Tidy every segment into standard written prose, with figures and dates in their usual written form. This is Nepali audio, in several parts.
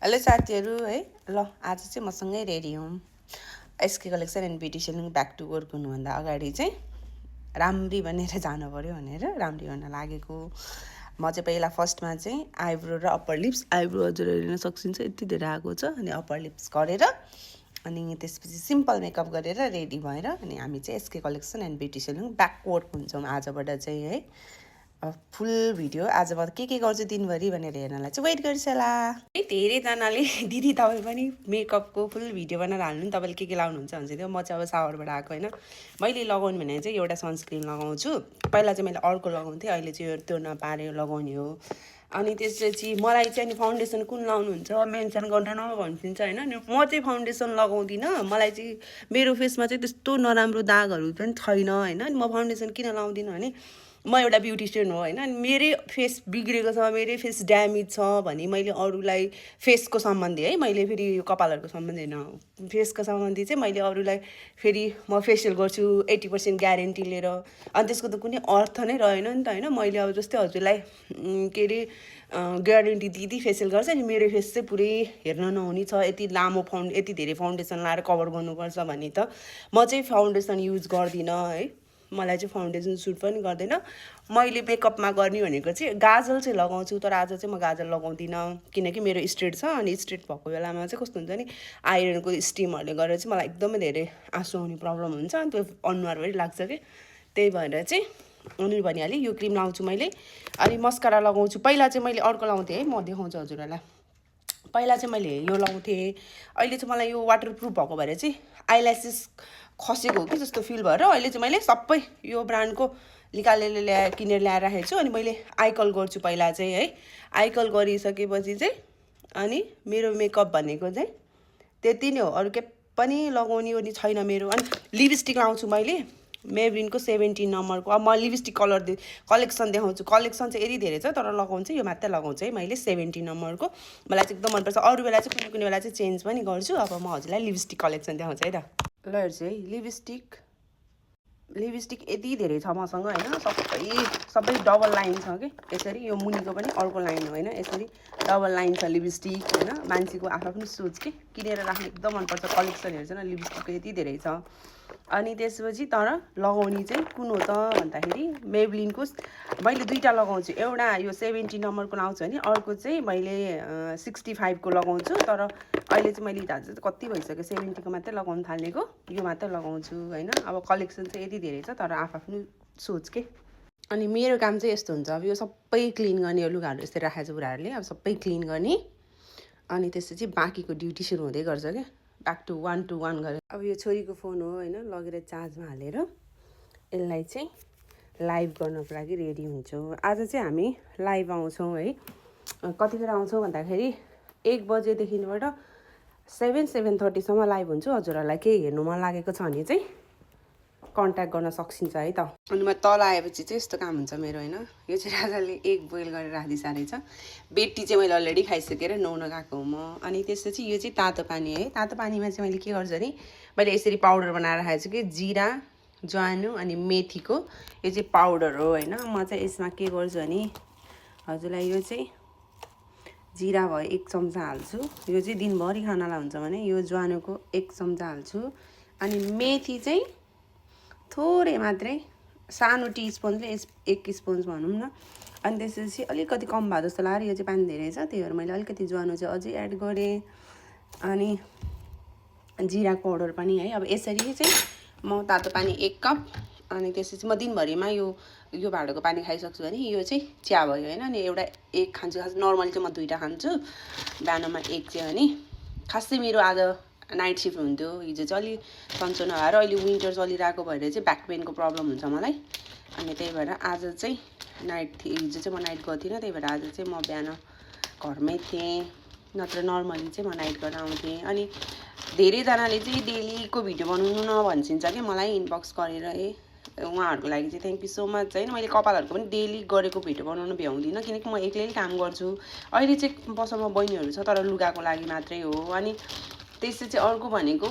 हेलो साथीहरू है ल आज चाहिँ मसँगै रेडी हौँ S K collection and beautician back to work हुनुभन्दा अगाडि चाहिँ राम्री बनेर जानु पर्यो भनेर राम्री गर्न लागेको म चाहिँ पहिला फर्स्टमा चाहिँ आइब्रो र अप्पर लिप्स आइब्रो हजुर हेर्न सकिन्छ यति धेरै आएको छ अनि अप्पर लिप्स गरेर अनि त्यसपछि सिम्पल मेकअप गरेर रेडी भएर अनि हामी चाहिँ S K collection and beautician back work हुन्छौँ आजबाट चाहिँ है फुल भिडियो आज म के गर्छु दिनभरि भनेर हेर्नलाई चाहिँ वेट गर्छ होला है धेरैजनाले दिदी तपाईँ पनि मेकअपको फुल भिडियो बनाएर हाल्नु नि तपाईँले के लाउनुहुन्छ भन्छ त्यो म चाहिँ अब सावरबाट आएको होइन मैले लगाउनु भने चाहिँ एउटा सनस्क्रिन लगाउँछु पहिला चाहिँ मैले अर्को लगाउँथेँ अहिले चाहिँ त्यो नपारेर लगाउने हो अनि त्यसपछि मलाई चाहिँ अनि फाउन्डेसन कुन लाउनुहुन्छ मेन्सन गरेर भनिदिन्छ होइन म चाहिँ फाउन्डेसन लगाउँदिनँ मलाई चाहिँ मेरो फेसमा चाहिँ त्यस्तो नराम्रो दागहरू पनि छैन होइन म फाउन्डेसन किन लाउँदिनँ भने म एउटा ब्युटिसियन हो होइन मेरै फेस बिग्रेको छ मेरै फेस ड्यामेज छ भने मैले अरूलाई फेसको सम्बन्धी है मैले फेरि यो कपालहरूको सम्बन्धी होइन फेसको सम्बन्धी चाहिँ मैले अरूलाई फेरि म फेसियल गर्छु 80% ग्यारेन्टी लिएर अनि त्यसको त कुनै अर्थ नै रहेन नि त होइन मैले अब जस्तै हजुरलाई के अरे ग्यारेन्टी दिदी फेसियल गर्छ अनि मेरो फेस चाहिँ पुरै हेर्न नहुने छ यति लामो यति धेरै फाउन्डेसन लाएर कभर गर्नुपर्छ भने त म चाहिँ फाउन्डेसन युज गर्दिनँ है मलाई चाहिँ फाउन्डेसन सुट पनि गर्दैन मैले मेकअपमा गर्ने भनेको चाहिँ गाजल चाहिँ लगाउँछु तर आज चाहिँ म गाजल लगाउँदिनँ किनकि मेरो स्ट्रेट छ अनि स्ट्रेट भएको बेलामा चाहिँ कस्तो हुन्छ नि आइरनको स्टिमहरूले गरेर चाहिँ मलाई एकदमै धेरै आँसु आउने प्रब्लम हुन्छ अनि त्यो अनुहारभरि लाग्छ कि त्यही भएर चाहिँ अनि भनिहालेँ यो क्रिम लाउँछु मैले अनि मस्कारा लगाउँछु पहिला चाहिँ मैले अर्को लाउँथेँ है म देखाउँछु हजुरहरूलाई पहिला चाहिँ मैले यो लाउँथेँ अहिले चाहिँ मलाई यो वाटरप्रुफ भएको भएर चाहिँ आइल्यासेस खसेको हो कि जस्तो फिल भएर अहिले चाहिँ मैले सबै यो ब्रान्डको किनेर ल्याएर राखेको छु अनि मैले आइकल गर्छु पहिला चाहिँ है आइकल गरिसकेपछि चाहिँ अनि मेरो मेकअप भनेको चाहिँ त्यति नै हो अरू के पनि लगाउने ओर्ने छैन मेरो अनि लिपस्टिक लाउँछु मैले मेब्लिनको 17 नम्बरको अब म लिपस्टिक कलेक्सन देखाउँछु कलेक्सन चाहिँ यति धेरै छ तर लगाउँछु यो मात्रै लगाउँछु है मैले 17 नम्बरको मलाई चाहिँ एकदम मनपर्छ अरू बेला चाहिँ कुनै बेला चाहिँ चेन्ज पनि गर्छु अब म हजुरलाई लिपस्टिक कलेक्सन देखाउँछु है त ल हेर्छु है लिपस्टिक यति धेरै छ मसँग होइन सबै डबल लाइन छ कि यसरी यो मुनिको पनि अर्को लाइन हो होइन यसरी डबल लाइन छ लिपस्टिक होइन मान्छेको आफ्नो सोच के किनेर राख्नु एकदम मनपर्छ कलेक्सन हेर्छ न लिपस्टिकको यति धेरै छ अनि त्यसपछि तर लगाउने चाहिँ कुन हो त भन्दाखेरि मेब्लिनको मैले दुईवटा लगाउँछु एउटा यो 17 नम्बरको लाउँछु भने अर्को चाहिँ मैले 65 को लगाउँछु तर अहिले चाहिँ मैले आज कति भइसक्यो 70 को मात्रै लगाउनु थालेको यो मात्रै लगाउँछु होइन अब कलेक्सन चाहिँ यति धेरै छ तर आफ्नो सोच के अनि मेरो काम चाहिँ यस्तो हुन्छ अब यो सबै क्लिन गर्ने यो लुगाहरू यस्तै राखेको छ बुढाहरूले अब सबै क्लिन गर्ने अनि त्यसपछि बाँकीको ड्युटी सुरु हुँदै गर्छ क्या ब्याक टु 1 to 1 गरेर अब यो छोरीको फोन हो होइन लगेर चार्जमा हालेर यसलाई चाहिँ लाइभ गर्नको लागि रेडी हुन्छौँ आज चाहिँ हामी लाइभ आउँछौँ है कतिखेर आउँछौँ भन्दाखेरि 1 बजेदेखिबाट 7-7:30 लाइभ हुन्छु हजुरहरूलाई केही हेर्नु मन लागेको छ भने चाहिँ कन्ट्याक्ट गर्न सकिन्छ है त अनि म तल आएपछि चाहिँ यस्तो काम हुन्छ मेरो होइन यो चाहिँ राजाले एग बोइल गरेर राखिदिइसारेछ बेटी चाहिँ मैले अलरेडी खाइसकेर नुहाउन गएको हो म अनि त्यसपछि यो चाहिँ तातो पानी है तातो पानीमा चाहिँ मैले के गर्छु भने मैले यसरी पाउडर बनाएर राखेको छु कि जिरा ज्वानो अनि मेथीको यो चाहिँ पाउडर हो होइन म चाहिँ यसमा के गर्छु भने हजुरलाई यो चाहिँ जिरा भयो 1 चम्चा हाल्छु यो चाहिँ दिनभरि खानालाई हुन्छ भने यो ज्वानोको 1 चम्चा हाल्छु अनि मेथी चाहिँ थोरै मात्रै सानो टिस्पुनले 1 स्पुन भनौँ न अनि त्यसपछि अलिकति कम भयो जस्तो लाग्यो यो चाहिँ पानी धेरै छ त्यही भएर मैले अलिकति ज्वानो चाहिँ अझै एड गरेँ अनि जिरा पाउडर पनि है अब यसरी चाहिँ म तातो पानी 1 कप अनि त्यसपछि म दिनभरिमा यो भाँडोको पानी खाइसक्छु भने यो चाहिँ चिया भयो होइन अनि एउटा 1 खान्छु खास नर्मली चाहिँ म 2टा खान्छु बिहानमा 1 चाहिँ अनि खासै मेरो आज नाइट सिफ्ट हुन्थ्यो हिजो चाहिँ अलि सन्चो नभएर अहिले विन्टर चलिरहेको भएर चाहिँ ब्याक पेनको प्रब्लम हुन्छ मलाई अनि त्यही भएर आज चाहिँ हिजो चाहिँ म नाइट गएको थिइनँ त्यही भएर आज चाहिँ म बिहान घरमै थिएँ नत्र नर्मली चाहिँ म नाइट गर्न आउँथेँ अनि धेरैजनाले चाहिँ डेलीको भिडियो बनाउनु नभन्छिन्छ कि मलाई इनबक्स गरेर उहाँहरूको लागि चाहिँ थ्याङ्क यू सो मच होइन मैले कपालहरूको पनि डेली गरेको भिडियो बनाउनु भ्याउँदिनँ किनकि म एक्लै काम गर्छु अहिले चाहिँ पसलमा बहिनीहरू छ तर लुगाको लागि मात्रै हो अनि त्यसपछि चाहिँ अर्को भनेको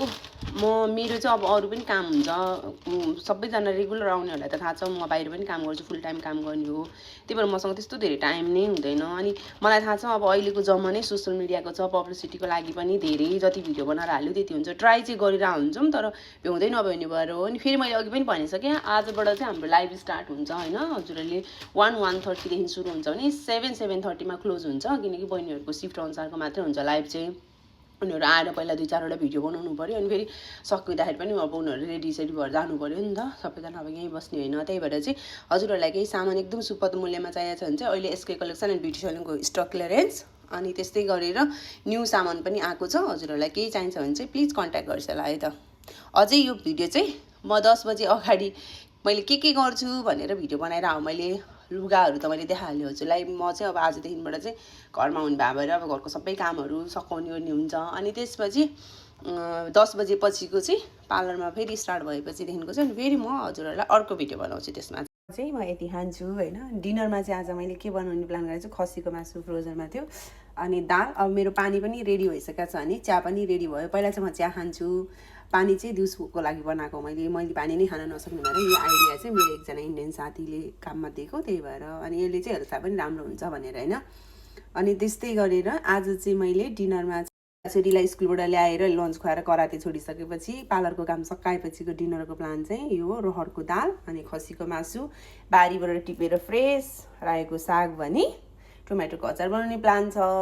मेरो चाहिँ अब अरू पनि काम हुन्छ सबैजना रेगुलर आउनेहरूलाई त थाहा छ म बाहिर पनि काम गर्छु फुल टाइम काम गर्ने हो त्यही भएर मसँग त्यस्तो धेरै टाइम नै हुँदैन अनि मलाई थाहा छ अब अहिलेको जमानै सोसियल मिडियाको छ पब्लिसिटीको लागि पनि धेरै जति भिडियो बनाएर हाल्यो त्यति हुन्छ ट्राई चाहिँ गरिरहेको हुन्छौँ तर भ्याउँदै नभ्याउने भएर हो अनि फेरि मैले अघि पनि भनिसकेँ आजबाट चाहिँ हाम्रो लाइभ स्टार्ट हुन्छ होइन हजुरहरूले 1:30देखि सुरु हुन्छ भने 7:30मा क्लोज हुन्छ किनकि बहिनीहरूको सिफ्ट अनुसारको मात्रै हुन्छ लाइभ चाहिँ उनीहरू आएर पहिला 2-4वटा भिडियो बनाउनु पऱ्यो अनि फेरि सकिँदाखेरि पनि अब उनीहरू रेडी सेडी भएर जानु पऱ्यो नि त सबैजना अब यहीँ बस्ने होइन त्यही भएर चाहिँ हजुरहरूलाई केही सामान एकदम सुपथ मूल्यमा चाहिएको छ भने चाहिँ अहिले एसके कलेक्सन एन्ड ब्युटी सलुनको स्टक क्लियरेन्स अनि त्यस्तै गरेर न्यू सामान पनि आएको छ हजुरहरूलाई केही चाहिन्छ भने चाहिँ प्लिज कन्ट्याक्ट गर्छ होला है त अझै यो भिडियो चाहिँ म 10 बजे अगाडि मैले के गर्छु भनेर भिडियो बनाएर मैले लुगाहरू त मैले देखाइहालेँ हजुरलाई म चाहिँ अब आजदेखिबाट चाहिँ घरमा हुने भए भएर अब घरको सबै कामहरू सघाउने ओर्ने हुन्छ अनि त्यसपछि 10 बजे पछिको चाहिँ पार्लरमा फेरि स्टार्ट भएपछिदेखिको चाहिँ फेरि म हजुरहरूलाई अर्को भिडियो बनाउँछु त्यसमा चाहिँ म यति खान्छु होइन डिनरमा चाहिँ आज मैले के बनाउने प्लान गरेको छु खसीको मासु फ्रोजनमा थियो अनि दाल अब मेरो पानी पनि रेडी भइसकेको छ अनि चिया पनि रेडी भयो पहिला चाहिँ म चिया खान्छु पानी चाहिँ दिउँसोको लागि बनाएको मैले पानी नै खान नसक्ने भएर यो आइडिया चाहिँ मेरो एकजना इन्डियन साथीले काममा दिएको त्यही भएर अनि यसले चाहिँ हेर्दा पनि राम्रो हुन्छ भनेर होइन अनि त्यस्तै गरेर आज चाहिँ मैले डिनरमा छोरीलाई स्कुलबाट ल्याएर लन्च खुवाएर कराते छोडिसकेपछि पार्लरको काम सकाएपछिको डिनरको प्लान चाहिँ यो रहरको दाल अनि खसीको मासु बारीबाट टिपेर फ्रेस रायोको साग भने टोमेटोको अचार बनाउने प्लान छ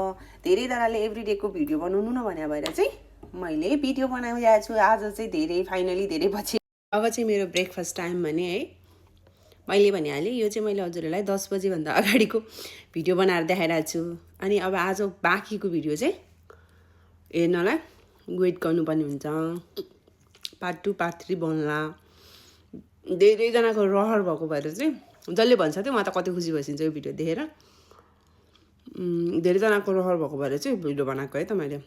धेरैजनाले एभ्रिडेको भिडियो बनाउनु न भने भएर चाहिँ मैले भिडियो बनाइरहेको छु आज चाहिँ धेरै फाइनली धेरै पछि अब चाहिँ मेरो ब्रेकफास्ट टाइम भने है मैले भनिहालेँ यो चाहिँ मैले हजुरहरूलाई 10 बजेभन्दा अगाडिको भिडियो बनाएर देखाइरहेको छु अनि अब आज बाँकीको भिडियो चाहिँ हेर्नलाई वेट गर्नुपर्ने हुन्छ पार्ट 2 पार्ट 3 बन्ला धेरैजनाको रहर भएको भएर चाहिँ जसले भन्छ त्यो म त कति खुसी भइसिन्छ यो भिडियो देखेर धेरैजनाको रहर भएको भएर चाहिँ भिडियो बनाएको है त मैले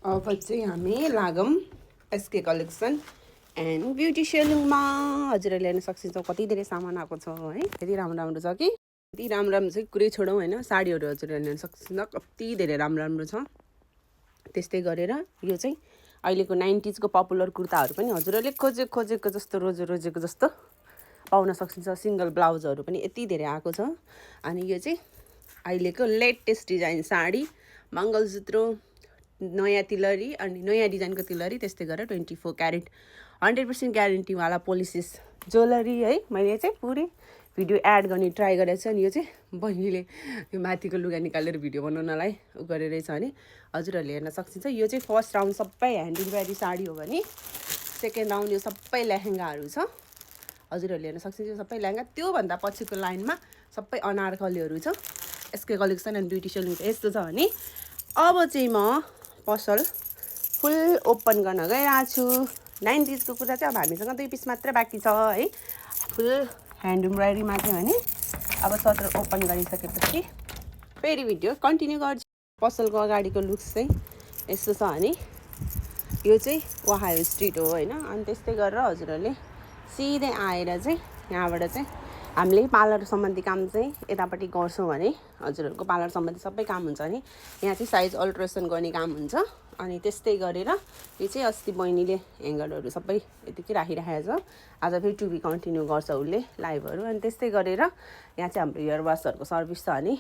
अब चाहिँ हामी लागौँ एसके कलेक्सन एन्ड ब्युटी सलुनमा हजुरहरूले हेर्न सक्छौँ कति धेरै सामान आएको छ है कति राम्रो छ कि कति राम्रो चाहिँ कुरै छोडौँ होइन साडीहरू हजुरहरूले हेर्न सक्छौँ कति धेरै राम्रो छ त्यस्तै गरेर यो चाहिँ अहिलेको 90sको पपुलर कुर्ताहरू पनि हजुरहरूले खोजेको जस्तो रोजेको जस्तो पाउन सक्छौँ सिङ्गल ब्लाउजहरू पनि यति धेरै आएको छ अनि यो चाहिँ अहिलेको लेटेस्ट डिजाइन साडी मङ्गलसूत्र नयाँ तिलरी अनि नयाँ डिजाइनको तिलरी त्यस्तै गरेर 24 क्यारेट 100% ग्यारेन्टीवाला पोलिसिस ज्वेलरी है मैले चाहिँ पुरै भिडियो एड गर्ने ट्राई गरेको छु अनि यो चाहिँ बहिनीले यो माथिको लुगा निकालेर भिडियो बनाउनलाई उ गरेर छ अनि हजुरहरूले हेर्न सक्नुहुन्छ यो चाहिँ फर्स्ट राउन्ड सबै ह्यान्ड एम्ब्रोइडरी साडी हो भने सेकेन्ड राउन्ड यो सबै लेहेङ्गाहरू छ हजुरहरूले हेर्न सक्नुहुन्छ यो सबै लेहेङ्गा त्योभन्दा पछिको लाइनमा सबै अनारकलीहरू छ एसके कलेक्सन एन्ड ब्युटी सलुनको यस्तो छ भने अब चाहिँ म पसल फुल ओपन गर्न गइरहेको छु 90sको कुरा चाहिँ अब हामीसँग 2 पिस मात्र बाँकी छ है फुल ह्यान्ड एम्ब्रोइडरीमा चाहिँ भने अब सटर ओपन गरिसकेपछि फेरि भिडियो कन्टिन्यू गर्छु पसलको अगाडिको लुक्स चाहिँ यस्तो छ भने यो चाहिँ ओहायो स्ट्रिट हो होइन अनि त्यस्तै गरेर हजुरहरूले सिधै आएर चाहिँ यहाँबाट चाहिँ हामीले पार्लर सम्बन्धी काम चाहिँ यतापट्टि गर्छौँ भने हजुरहरूको पार्लर सम्बन्धी सबै काम हुन्छ भने यहाँ चाहिँ साइज अल्ट्रेसन गर्ने काम हुन्छ अनि त्यस्तै गरेर यो चाहिँ अस्ति बहिनीले ह्याङ्गरहरू सबै यतिकै राखिराखेको छ आज फेरि टु बी कन्टिन्यू गर्छ उसले लाइभहरू अनि त्यस्तै गरेर यहाँ चाहिँ हाम्रो हेयर वासहरूको सर्भिस छ अनि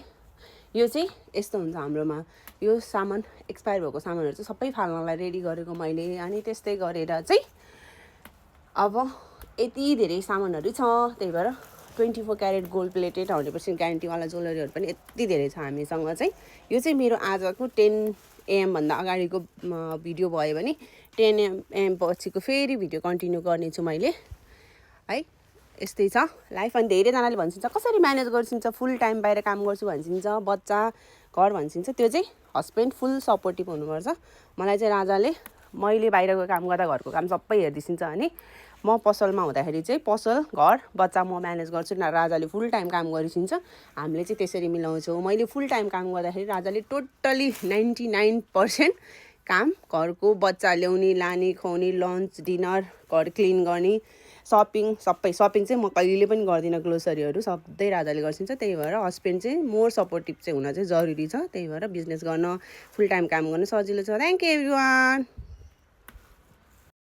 यो चाहिँ यस्तो हुन्छ हाम्रोमा यो सामान एक्सपायर भएको सामानहरू चाहिँ सबै फाल्नलाई रेडी गरेको मैले अनि त्यस्तै गरेर चाहिँ अब यति धेरै सामानहरू छ त्यही भएर 24 क्यारेट गोल्ड प्लेटेड 100% ग्यारेन्टीवाला ज्वेलरीहरू पनि यति धेरै छ हामीसँग चाहिँ यो चाहिँ मेरो आजको 10 AM भन्दा अगाडिको भिडियो भयो भने 10 AM पछिको फेरि भिडियो कन्टिन्यू गर्नेछु मैले है यस्तै छ लाइफ अनि धेरैजनाले भन्छिन्छ कसरी म्यानेज गर्छिन्छ फुल टाइम बाहिर काम गर्छु भन्छिन्छ बच्चा घर भन्छिन्छ त्यो चाहिँ हस्बेन्ड फुल सपोर्टिभ हुनुपर्छ मलाई चाहिँ राजाले मैले बाहिरको काम गर्दा घरको काम सबै हेरिदिन्छ अनि म पसलमा हुँदाखेरि चाहिँ पसल घर बच्चा म म्यानेज गर्छु न राजाले फुल टाइम काम गरिसिन्छ हामीले चाहिँ त्यसरी मिलाउँछौँ मैले फुल टाइम काम गर्दाखेरि राजाले टोटली 99% काम घरको बच्चा ल्याउने लाने खुवाउने लन्च डिनर क्लिन गर्ने सपिङ चाहिँ म कहिले पनि गर्दिनँ ग्रोसरीहरू सधैँ राजाले गर्छिन्छ त्यही भएर हस्बेन्ड चाहिँ मोर सपोर्टिभ चाहिँ हुन चाहिँ जरुरी छ त्यही भएर बिजनेस गर्न फुल टाइम काम गर्न सजिलो छ थ्याङ्क यू एभ्रिवान